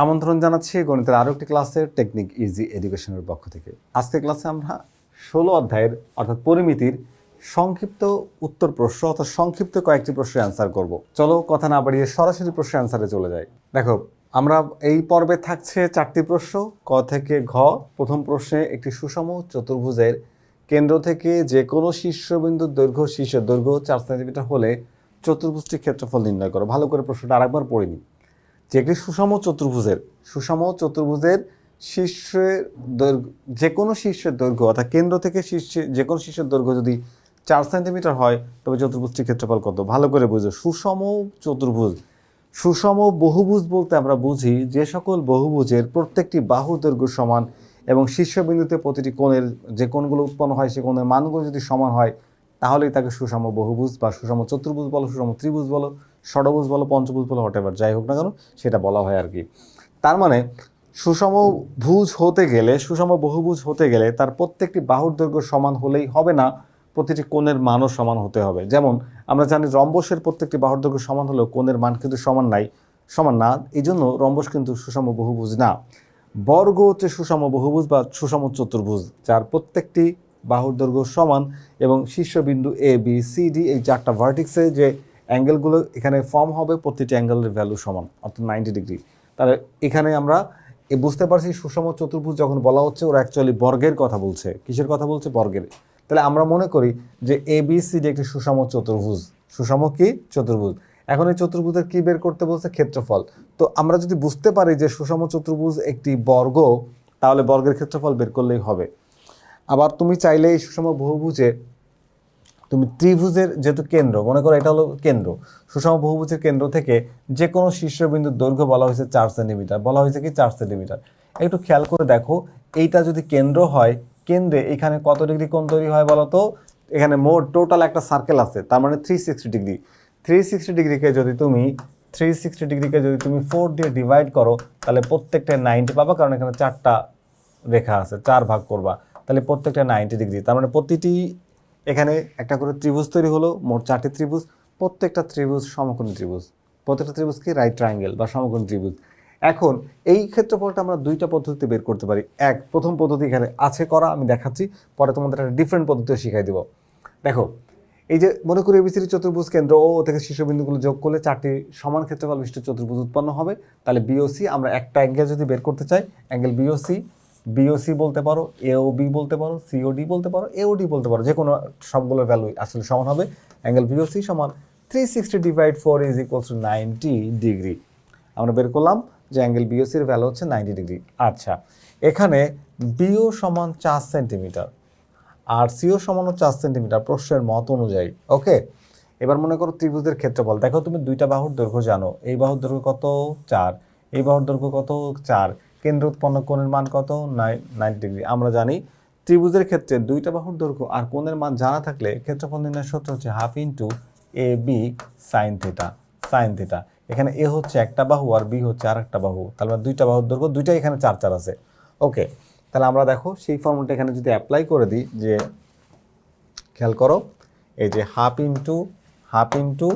আমন্ত্রণ জানাচ্ছি গণিতের আরও একটি ক্লাসের টেকনিক ইজি এডুকেশনের পক্ষ থেকে। আজকের ক্লাসে আমরা 16 অধ্যায়ের অর্থাৎ পরিমিতির সংক্ষিপ্ত উত্তর প্রশ্ন অর্থাৎ সংক্ষিপ্ত কয়েকটি প্রশ্নের অ্যান্সার করব। চলো কথা না বাড়িয়ে সরাসরি প্রশ্নের অ্যান্সারে চলে যাই। দেখো, আমরা এই পর্বে থাকছে 4টি প্রশ্ন ক থেকে ঘ। প্রথম প্রশ্নে একটি সুষম চতুর্ভুজের কেন্দ্র থেকে যে কোনো শীর্ষবিন্দুর দৈর্ঘ্য শীর্ষের দৈর্ঘ্য 4 সেন্টিমিটার হলে চতুর্ভুজটির ক্ষেত্রফল নির্ণয় করো। ভালো করে প্রশ্নটা আরেকবার পড়ে নিই। যে একটি সুষম চতুর্ভুজের শীর্ষের দৈর্ঘ্য যে কোনো শীর্ষের দৈর্ঘ্য অর্থাৎ কেন্দ্র থেকে শীর্ষে যে কোনো শীর্ষের দৈর্ঘ্য যদি 4 সেন্টিমিটার হয় তবে চতুর্ভুজটির ক্ষেত্রফল কত? ভালো করে বুঝো। সুষম চতুর্ভুজ, সুষম বহুভুজ বলতে আমরা বুঝি যে সকল বহুভুজের প্রত্যেকটি বাহুর দৈর্ঘ্য সমান এবং শীর্ষবিন্দুতে প্রতিটি কোণের যে কোণগুলো উৎপন্ন হয় সেই কোণের মানগুলো যদি সমান হয় তাহলেই তাকে সুষম বহুভুজ বা সুষম চতুর্ভুজ বলো, সুষম ত্রিভুজ বলো, ষড়ভুজ বলো, পঞ্চভুজ বলো, হোয়াটএভার যাই হোক না কেন সেটা বলা হয় আর কি। তার মানে সুষম বহুভুজ হতে গেলে তার প্রত্যেকটি বাহুর দৈর্ঘ্য সমান হলেই হবে না, প্রতিটি কোণের মানও সমান হতে হবে। যেমন আমরা জানি রম্বসের প্রত্যেকটি বাহুর দৈর্ঘ্য সমান হলেও কোণের মান কিন্তু সমান না, এই জন্য রম্বস কিন্তু সুষম বহুভুজ না। বর্গ হচ্ছে সুষম বহুভুজ বা সুষম চতুর্ভুজ যার প্রত্যেকটি বাহুর দৈর্ঘ্য সমান এবং শীর্ষবিন্দু এ বি সি ডি এই 4টা ভার্টিক্সে যে অ্যাঙ্গেলগুলো এখানে ফর্ম হবে প্রতিটি অ্যাঙ্গেলের ভ্যালু সমান অর্থাৎ 90 ডিগ্রি। তাহলে এখানে আমরা বুঝতে পারছি সুষম চতুর্ভুজ যখন বলা হচ্ছে ওরা অ্যাকচুয়ালি বর্গের কথা বলছে। কিসের কথা বলছে? বর্গের। তাহলে আমরা মনে করি যে এ বি সি ডি একটি সুষম চতুর্ভুজ। সুষম কি? চতুর্ভুজ। এখন এই চতুর্ভুজের কি বের করতে বলছে? ক্ষেত্রফল। তো আমরা যদি বুঝতে পারি যে সুষম চতুর্ভুজ একটি বর্গ তাহলে বর্গের ক্ষেত্রফল বের করলেই হবে। আবার তুমি চাইলে এই সুষম বহুভুজে তুমি ত্রিভুজের যেহেতু কেন্দ্র মনে করো এটা হলো কেন্দ্র, সুষম বহুভুজের কেন্দ্র থেকে যে কোনো শীর্ষবিন্দুর দৈর্ঘ্য বলা হয়েছে 4 সেন্টিমিটার, বলা হয়েছে কি 4 সেন্টিমিটার। একটু খেয়াল করে দেখো, এইটা যদি কেন্দ্র হয়, কেন্দ্রে এখানে কত ডিগ্রি কোণ তৈরি হয় বলো তো? এখানে মোট টোটাল একটা সার্কেল আছে, তার মানে 360 ডিগ্রি। 360 ডিগ্রিকে যদি তুমি 4 দিয়ে ডিভাইড করো তাহলে প্রত্যেকটা 90 পাবা, কারণ এখানে 4টা রেখা আছে, 4 ভাগ করবা, তাহলে প্রত্যেকটা 90 ডিগ্রি। তার মানে প্রতিটি এখানে একটা করে ত্রিভুজ তৈরি হলো, মোট 4টি ত্রিভুজ, প্রত্যেকটা ত্রিভুজ সমকোণী ত্রিভুজ, প্রত্যেকটা ত্রিভুজ কি রাইট ট্রায়াঙ্গেল বা সমকোণী ত্রিভুজ। এখন এই ক্ষেত্রফলটা আমরা 2টা পদ্ধতিতে বের করতে পারি। প্রথম পদ্ধতি এখানে আছে করা, আমি দেখাচ্ছি, পরে তোমাদের একটা ডিফারেন্ট পদ্ধতিও শিখাই দিব। দেখো, এই যে মনে করি এবিসিডি চতুর্ভুজ কেন্দ্র ও থেকে শীর্ষবিন্দুগুলো যোগ করলে 4টি সমান ক্ষেত্রফল বিশিষ্ট চতুর্ভুজ উৎপন্ন হবে। তাহলে বিওসি, আমরা একটা অ্যাঙ্গেল যদি বের করতে চাই, অ্যাঙ্গেল বিওসি বলতে পারো, এওবি বলতে পারো, সিওডি বলতে পারো, এওডি বলতে পারো, যে কোনো সবগুলোর ভ্যালু আসলে সমান হবে। অ্যাঙ্গেল বিওসি সমান 360 divide 4 is equals to 90 degree. আমরা বের করলাম যে অ্যাঙ্গেল বিওসির ভ্যালু হচ্ছে 90 ডিগ্রি। আচ্ছা, এখানে বিও সমান 4 সেন্টিমিটার আর সিও সমানও 4 সেন্টিমিটার প্রশ্নের মত অনুযায়ী। ওকে, এবার মনে করো ত্রিভুজের ক্ষেত্রফল। দেখো, তুমি 2টা বাহুর দৈর্ঘ্য জানো, এই বাহুর দৈর্ঘ্য কত? 4, এই বাহুর দৈর্ঘ্য কত? 4, কেন্দ্র উৎপন্ন কোণের মান কত? 90 ডিগ্রি। আমরা জানি ত্রিভুজের ক্ষেত্রে 2টা বাহুর দৈর্ঘ্য আর কোণের মান জানা থাকলে ক্ষেত্রফল নির্ণয়ের সূত্র হচ্ছে half into A B sine theta. এখানে এ হচ্ছে একটা বাহু আর বি হচ্ছে আর একটা বাহু, তাহলে 2টা বাহুর দৈর্ঘ্য, 2টাই এখানে 4 আছে। ওকে, তাহলে আমরা দেখো সেই ফর্মুলাটা এখানে যদি অ্যাপ্লাই করে দিই, যে খেয়াল করো, এই যে half into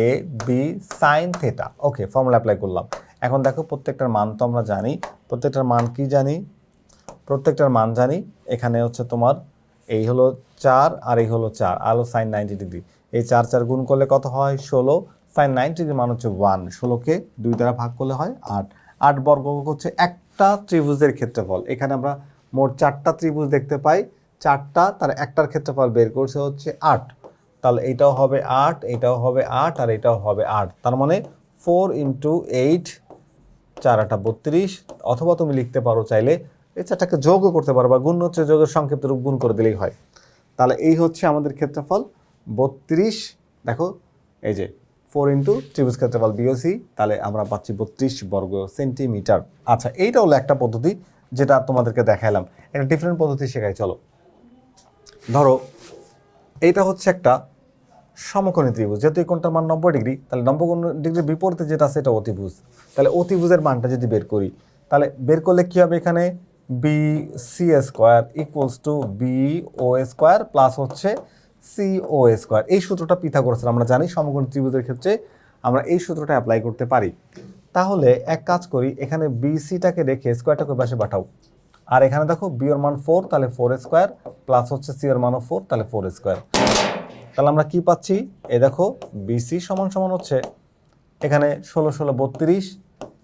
A B sine theta. Okay, formula apply করলাম। এখন দেখো, প্রত্যেকটার মান তো আমরা জানি, প্রত্যেকটার মান জানি। এখানে হচ্ছে তোমার এই হলো 4 আর এই হলো 4 আর হলো সাইন 90 ডিগ্রি। এই 4 গুণ করলে কত হয়? 16। সাইন 90 ডিগ্রির মান হচ্ছে 1। 16কে 2 দ্বারা ভাগ করলে হয় 8। 8 বর্গ হচ্ছে একটা ত্রিভুজের ক্ষেত্রফল। এখানে আমরা মোট 4টা ত্রিভুজ দেখতে পাই, 4টা, তার একটার ক্ষেত্রফল বের করছে হচ্ছে 8। তাহলে এইটাও হবে 8, এটাও হবে 8 আর এটাও হবে 8। তার মানে 4 ইন্টু 8, 4 8 32। অথবা তুমি লিখতে পারো চাইলে এই 4টাকে যোগও করতে পারো, বা গুণ হচ্ছে যোগের সংক্ষিপ্ত রূপ, গুণ করে দিলেই হয়। তাহলে এই হচ্ছে আমাদের ক্ষেত্রফল 32। দেখো, এই যে 4 ইন্টু ত্রিভুজ ক্ষেত্রফল বিওসি, তাহলে আমরা পাচ্ছি 32 বর্গ সেন্টিমিটার। আচ্ছা, এইটা হলো একটা পদ্ধতি যেটা তোমাদেরকে দেখাইলাম। একটা ডিফারেন্ট পদ্ধতি শেখাই, চলো। ধরো এইটা হচ্ছে একটা সমকোণী ত্রিভুজ, যেহেতু এই কোণটার মান 90 ডিগ্রি, তাহলে 90 ডিগ্রির বিপরীতে যেটা আছে এটা অতিভুজ। তাহলে অতিভুজের মানটা যদি বের করি, তাহলে বের করলে কি হবে? এখানে B C square equals to B O square plus হচ্ছে সি ও স্কোয়ার। এই সূত্রটা পিথাগোরাসের আমরা জানি, সমকোণী ত্রিভুজের ক্ষেত্রে আমরা এই সূত্রটা অ্যাপ্লাই করতে পারি। তাহলে এক কাজ করি, এখানে বিসিটাকে রেখে স্কোয়ারটাকে পাশে পাঠাও, আর এখানে দেখো বি এর মান 4, তাহলে 4 স্কোয়ার প্লাস হচ্ছে সি এর মানও 4, তাহলে 4 স্কোয়ার। তাহলে আমরা কি পাচ্ছি, এই দেখো বিসি সমান সমান হচ্ছে এখানে 16 16 32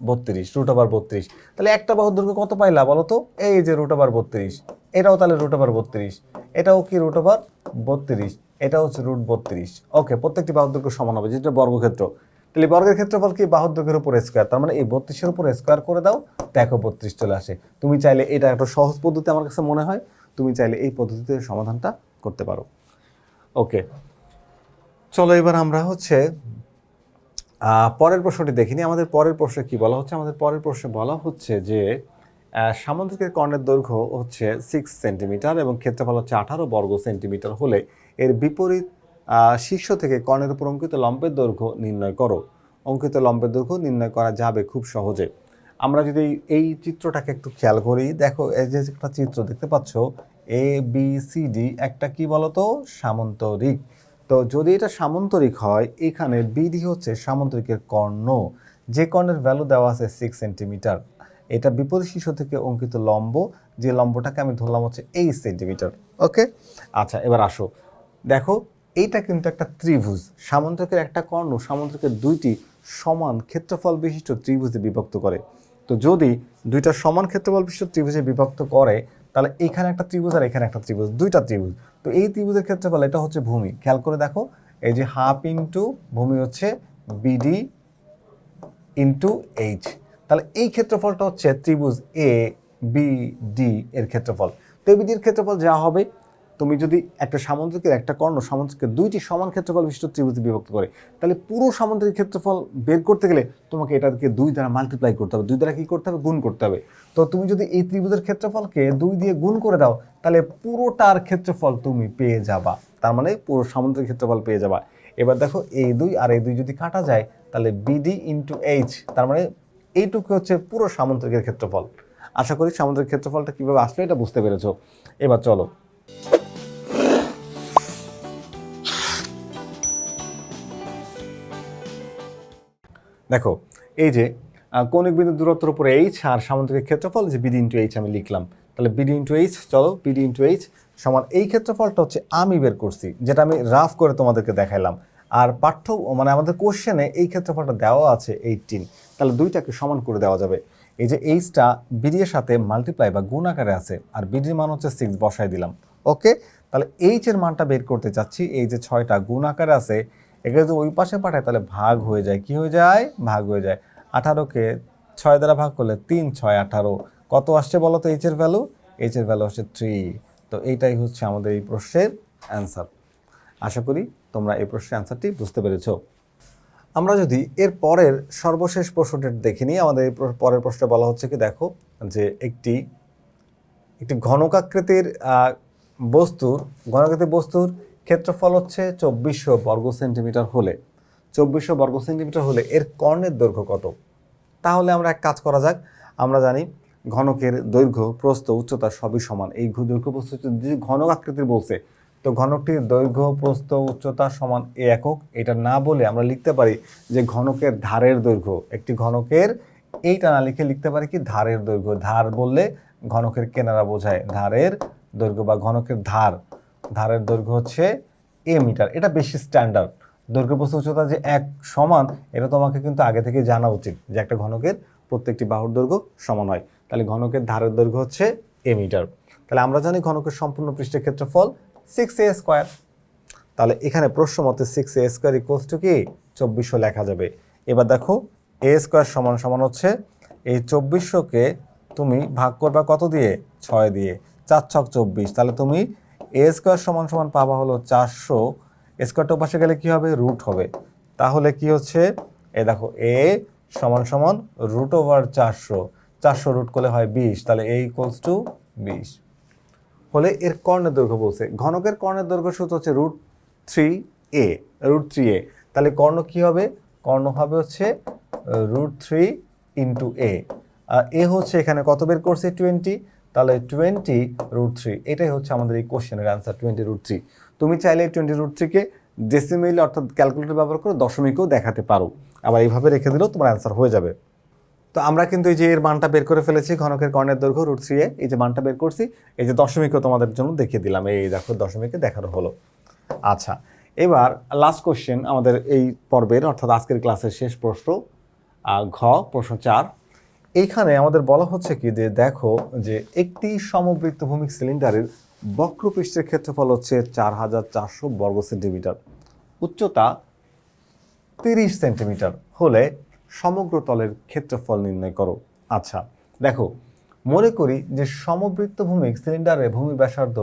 32 √32। তাহলে একটা বাহুর দৈর্ঘ্য কত পাইলা বলো তো, এই যে √32, এটাও তাহলে √32, এটাও কি √32, এটা হচ্ছে √32। ওকে, প্রত্যেকটি বাহুর দৈর্ঘ্য সমান হবে, যেটা বর্গক্ষেত্র। তাহলে বর্গের ক্ষেত্রফল কি, বাহুর দৈর্ঘ্যের উপর স্কোয়ার, তার মানে এই 32-এর উপর স্কোয়ার করে দাও, দেখো 32 চলে আসে। তুমি চাইলে, এটা একটা সহজ পদ্ধতি আমার কাছে মনে হয়, তুমি চাইলে এই পদ্ধতিতে সমাধানটা করতে পারো। ওকে, চলো এবার আমরা হচ্ছে পরের প্রশ্নটি দেখিনি। আমাদের পরের প্রশ্নে কি বলা হচ্ছে, আমাদের পরের প্রশ্নে বলা হচ্ছে যে সামুদ্রিকের কর্ণের দৈর্ঘ্য হচ্ছে 6 সেন্টিমিটার এবং ক্ষেত্রফল হচ্ছে 18 বর্গ সেন্টিমিটার হলে এর বিপরীত শীর্ষ থেকে কর্ণের উপর অঙ্কিত লম্বের দৈর্ঘ্য নির্ণয় করো। অঙ্কিত লম্বের দৈর্ঘ্য নির্ণয় করা যাবে খুব সহজে। আমরা যদি এই চিত্রটাকে একটু খেয়াল করি, দেখো এই যে একটা চিত্র দেখতে পাচ্ছ, এ বি সি ডি, একটা কি বলতো, সামন্তরিক। তো যদি এটা সামন্তরিক হয়, এখানে বিডি হচ্ছে সামন্তরিকের কর্ণ, যে কর্ণের ভ্যালু দেওয়া আছে 6 সেন্টিমিটার। এটা বিপরীত শীর্ষ থেকে অঙ্কিত লম্ব, যে লম্বটাকে আমি ধরলাম হচ্ছে 8 সেন্টিমিটার। ওকে, আচ্ছা এবার আসো, দেখো এইটা কিন্তু একটা ত্রিভুজ, সামন্তরিকের একটা কর্ণ সামন্তরিকের দুইটি সমান ক্ষেত্রফল বিশিষ্ট ত্রিভুজে বিভক্ত করে। তো যদি দুইটা সমান ক্ষেত্রফল বিশিষ্ট ত্রিভুজে বিভক্ত করে, তাহলে এখানে একটা ত্রিভুজ আর এখানে একটা ত্রিভুজ, দুইটা ত্রিভুজ। তো এই ত্রিভুজের ক্ষেত্রফল, এটা হচ্ছে ভূমি, খেয়াল করে দেখো, এই যে হাফ ইন্টু ভূমি হচ্ছে বিডি ইন্টু এইচ। তাহলে এই ক্ষেত্রফলটা হচ্ছে ত্রিভুজ এ বি ডি এর ক্ষেত্রফল। তো এ বিডির ক্ষেত্রফল যা হবে, তুমি যদি একটা সামুদ্রিকের একটা কর্ণ সামুদ্রিকের দুইটি সমান ক্ষেত্রফল বিশিষ্ট ত্রিভুজে বিভক্ত করে, তাহলে পুরো সামুদ্রিক ক্ষেত্রফল বের করতে গেলে তোমাকে এটাকে 2 দ্বারা মাল্টিপ্লাই করতে হবে, 2 দ্বারা কি করতে হবে, গুণ করতে হবে। তো তুমি যদি এই ত্রিভুজের ক্ষেত্রফলকে 2 দিয়ে গুণ করে দাও, তাহলে পুরোটার ক্ষেত্রফল তুমি পেয়ে যাবা, তার মানে পুরো সামুদ্রিক ক্ষেত্রফল পেয়ে যাবা। এবার দেখো এই 2 আর এই 2 যদি কাটা যায়, তাহলে বিডি ইন্টু এইচ, তার মানে এইটুকু হচ্ছে পুরো সামুদ্রিকের ক্ষেত্রফল। আশা করি সামুদ্রিক ক্ষেত্রফলটা কিভাবে আসলে এটা বুঝতে পেরেছো। এবার চলো, দেখো এই যে কৌণিক বিন্দু দূরত্বের উপরে এইচ আর সামুদ্রিক ক্ষেত্রফল যে বিডি ইন্টু এইচ আমি লিখলাম। তাহলে বিডি ইন্টু এইচ, চলো বিডি ইন্টু এইচ সমান এই ক্ষেত্রফলটা হচ্ছে আমি বের করছি, যেটা আমি রাফ করে তোমাদেরকে দেখাইলাম। আর মানে আমাদের কোশ্চেনে এই ক্ষেত্রফলটা দেওয়া আছে 18, তাহলে দুইটাকে সমান করে দেওয়া যাবে। এই যে এইচটা বিডি এর সাথে মাল্টিপ্লাই বা গুণ আকারে আছে, আর বিডির মান হচ্ছে 6, বসাই দিলাম। ওকে, তাহলে এইচ এর মানটা বের করতে চাচ্ছি, এই যে 6টা গুণ আকারে আছে, একে যদি ওই পাশে পাঠায় তাহলে ভাগ হয়ে যায়, কি হয়ে যায়, ভাগ হয়ে যায়। 18কে 6 দ্বারা ভাগ করলে 3 6 18, কত আসছে বলো তো এইচ এর ভ্যালু, এইচ এর ভ্যালু হচ্ছে 3। তো এইটাই হচ্ছে আমাদের এই প্রশ্নের অ্যান্সার। আশা করি তোমরা এই প্রশ্নের অ্যান্সারটি বুঝতে পেরেছো। আমরা যদি এর পরের সর্বশেষ প্রশ্নটি দেখে নিই, আমাদের এই পরের প্রশ্নে বলা হচ্ছে কি, দেখো যে একটি ঘনকাকৃতির বস্তুর ক্ষেত্রফল হচ্ছে 2400 বর্গ সেন্টিমিটার হলে 2400 বর্গ সেন্টিমিটার হলে এর কর্ণের দৈর্ঘ্য কত। তাহলে আমরা এক কাজ করা যাক, আমরা জানি ঘনকের দৈর্ঘ্য প্রস্থ উচ্চতা সবই সমান। এই দৈর্ঘ্য প্রস্থ যদি ঘনক আকৃতির বলছে, তো ঘনকটির দৈর্ঘ্য প্রস্থ উচ্চতা সমান এ একক, এটা না বলে আমরা লিখতে পারি যে ঘনকের ধারের দৈর্ঘ্য। একটি ঘনকের এইটা না লিখে লিখতে পারি কি, ধারের দৈর্ঘ্য। ধার বললে ঘনকের কেনারা বোঝায়, ধারের দৈর্ঘ্য বা ঘনকের ধারের দৈর্ঘ্য হচ্ছে এ মিটার। এটা বেশি স্ট্যান্ডার্ড। দৈর্ঘ্য প্রস্থ উচ্চতা যে এক সমান, এটা তোমাকে কিন্তু আগে থেকে জানা উচিত যে একটা ঘনকের প্রত্যেকটি বাহুর দৈর্ঘ্য সমান হয়। তাহলে ঘনকের ধারের দৈর্ঘ্য হচ্ছে এ মিটার। তাহলে আমরা জানি ঘনকের সম্পূর্ণ পৃষ্ঠের ক্ষেত্রফল 6a²। তাহলে এখানে প্রশ্ন মতে 6a² ইকুয়ালস টু কি 2400 লেখা যাবে। এবার দেখো a² সমান সমান হচ্ছে এই 2400কে তুমি ভাগ করবা কত দিয়ে, 6 দিয়ে, 4 ছক 24। তাহলে তুমি a² সমান সমান পাবা হলো 400, স্কোয়ারটা পাশে গেলে কি হবে, রুট হবে। তাহলে কি হচ্ছে, এই দেখো a সমান সমান √400, 400 রুট করলে হয় 20, তাহলে a ইকুয়ালস টু 20 হলে এর কর্ণের দৈর্ঘ্য বলছে। ঘনকের কর্ণের দৈর্ঘ্য সূত্র হচ্ছে √3a। তাহলে কর্ণ কি হবে, কর্ণ হবে হচ্ছে √3 ইন্টু a। এ হচ্ছে এখানে কত বের করছে, 20, তাহলে 20√3, এটাই হচ্ছে আমাদের এই কোশ্চেনের অ্যান্সার, 20√3। তুমি চাইলে 20√3কে ডেসিমেল অর্থাৎ ক্যালকুলেটর ব্যবহার করে দশমিকও দেখাতে পারো, আবার এইভাবে রেখে দিলেও তোমার অ্যান্সার হয়ে যাবে। তো আমরা কিন্তু এই যে এর মানটা বের করে ফেলেছি, ঘনকের কর্ণের দৈর্ঘ্য √3a, এই যে মানটা বের করছি, এই যে দশমিকও তোমাদের জন্য দেখিয়ে দিলাম, এই দেখো দশমিকে দেখানো হলো। আচ্ছা, এবার লাস্ট কোশ্চেন আমাদের এই পর্বের, অর্থাৎ আজকের ক্লাসের শেষ প্রশ্ন, ঘ প্রশ্ন 4। এইখানে আমাদের বলা হচ্ছে কি যে দেখো যে একটি সমবৃত্তভূমিক সিলিন্ডারের বক্রপৃষ্ঠের ক্ষেত্রফল হচ্ছে 4400 বর্গ সেন্টিমিটার, উচ্চতা 30 সেন্টিমিটার হলে সমগ্র তলের ক্ষেত্রফল নির্ণয় করো। আচ্ছা দেখো, মনে করি যে সমবৃত্তভূমিক সিলিন্ডারের ভূমি ব্যাসার্ধ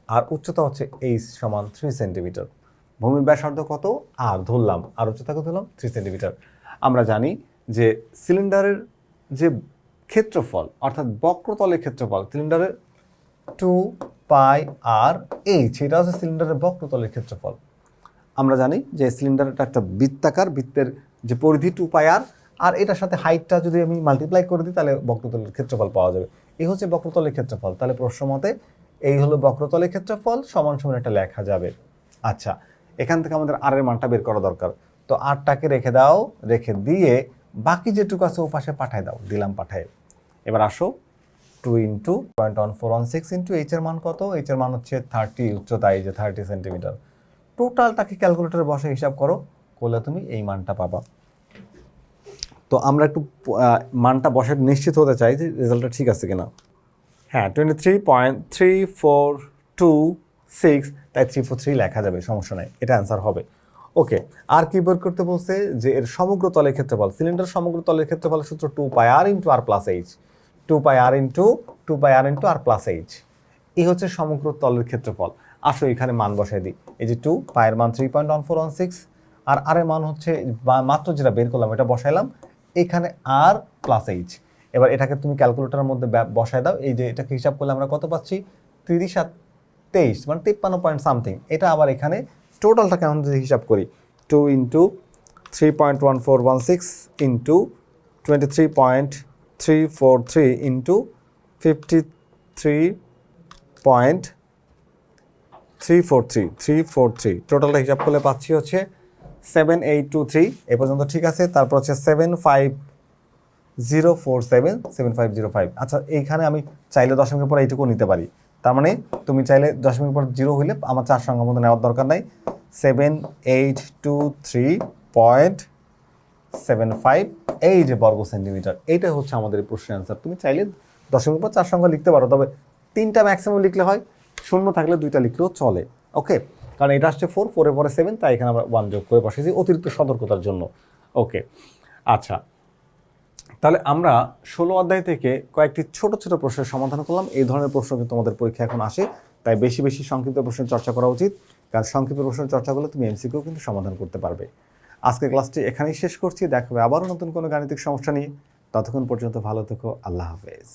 আর উচ্চতা হচ্ছে h সমান 3 সেন্টিমিটার। ভূমির ব্যাসার্ধ কত? আর ধরলাম, আর উচ্চতা কত ধরলাম? 3 সেন্টিমিটার। আমরা জানি যে সিলিন্ডারের যে ক্ষেত্রফল অর্থাৎ বক্রতলের ক্ষেত্রফল সিলিন্ডারের 2πr/h, এটা হচ্ছে সিলিন্ডারের বক্রতলের ক্ষেত্রফল। আমরা জানি যে সিলিন্ডারটা একটা বৃত্তাকার, বৃত্তের যে পরিধি 2πr, আর এটার সাথে হাইটটা যদি আমি মাল্টিপ্লাই করে দিই তাহলে বক্রতলের ক্ষেত্রফল পাওয়া যাবে। এই হচ্ছে বক্রতলের ক্ষেত্রফল। তাহলে প্রশ্ন মতে এই হলো বক্রতলের ক্ষেত্রফল, সমান সমান এটা লেখা যাবে। আচ্ছা, এখান থেকে আমাদের আর এর মানটা বের করা দরকার। তো আরটাকে রেখে দাও, রেখে দিয়ে বাকি যেটুকু আছে ও পাশে পাঠায় দাও, দিলাম পাঠায়। এবার আসো 2 × 0.1416 × h এর মান কত? h এর মান হচ্ছে 30, উচ্চতা এই যে 30 সেন্টিমিটার। টোটালটাকে ক্যালকুলেটরে বসে হিসাব করো, করলে তুমি এই মানটা পাবা। তো আমরা একটু মানটা বসে নিশ্চিত হতে চাই যে রেজাল্টটা ঠিক আছে কিনা। হ্যাঁ, 23.3426, তাই 343 লেখা যাবে, সমস্যা নাই, এটা অ্যান্সার হবে। ওকে, আর কি বের করতে বলছে যে এর সমগ্র তলের ক্ষেত্রফল, সিলিন্ডার সমগ্র তলের ক্ষেত্রফলের সূত্র 2πr × r+h, 2πr × r+h, এই হচ্ছে সমগ্র তলের ক্ষেত্রফল। আসো এখানে মান বসাই দিই। এই যে 2 পায়ের মান 3.1416, আর আর এর মান হচ্ছে মাত্র যেটা বের করলাম এটা বসাইলাম এখানে r+h। এবার এটাকে তুমি ক্যালকুলেটরের মধ্যে বসায় দাও। এই যে এটাকে হিসাব করলে আমরা কত পাচ্ছি? 30 আর 23 মানে 53 পয়েন্ট সামথিং। এটা আবার এখানে টোটালটা কেমন যদি হিসাব করি, 2 × 3.1416 × 23.343 × 53.343 টোটালটা হিসাব করলে পাচ্ছি হচ্ছে 7823। এ পর্যন্ত ঠিক আছে। তারপর হচ্ছে 75047, আচ্ছা এইখানে আমি চাইলে দশমিকের পর এইটুকু নিতে পারি। তার মানে তুমি চাইলে দশমিকের পর 0 হইলে আমার 4 সংখ্যার মধ্যে নেওয়ার দরকার নাই। 7823.75 এই যে বর্গ সেন্টিমিটার, এইটা হচ্ছে আমাদের প্রশ্নের অ্যান্সার। তুমি চাইলে দশমিকের পর 4 সংখ্যা লিখতে পারো, তবে 3টা ম্যাক্সিমাম লিখলে হয়, শূন্য থাকলে 2টা লিখলেও চলে। ওকে, কারণ এটা আসছে 4, 4 এর পরে 7, তাই এখানে আমরা 1 যোগ করে বসেছি অতিরিক্ত সতর্কতার জন্য। ওকে, আচ্ছা তাহলে আমরা 16 অধ্যায় থেকে কয়েকটি ছোট ছোট প্রশ্নের সমাধান করলাম। এই ধরনের প্রশ্ন কিন্তু তোমাদের পরীক্ষা এখন আসে, তাই বেশি বেশি সংক্ষিপ্ত প্রশ্নের চর্চা করা উচিত, কারণ সংক্ষিপ্ত প্রশ্নের চর্চা করলে তুমি এমসিকিউ কিন্তু সমাধান করতে পারবে। আজকের ক্লাসটি এখানেই শেষ করছি, দেখা হবে আবারও নতুন কোনো গাণিতিক সমস্যা নিয়ে। ততক্ষণ পর্যন্ত ভালো থেকো, আল্লাহ হাফেজ।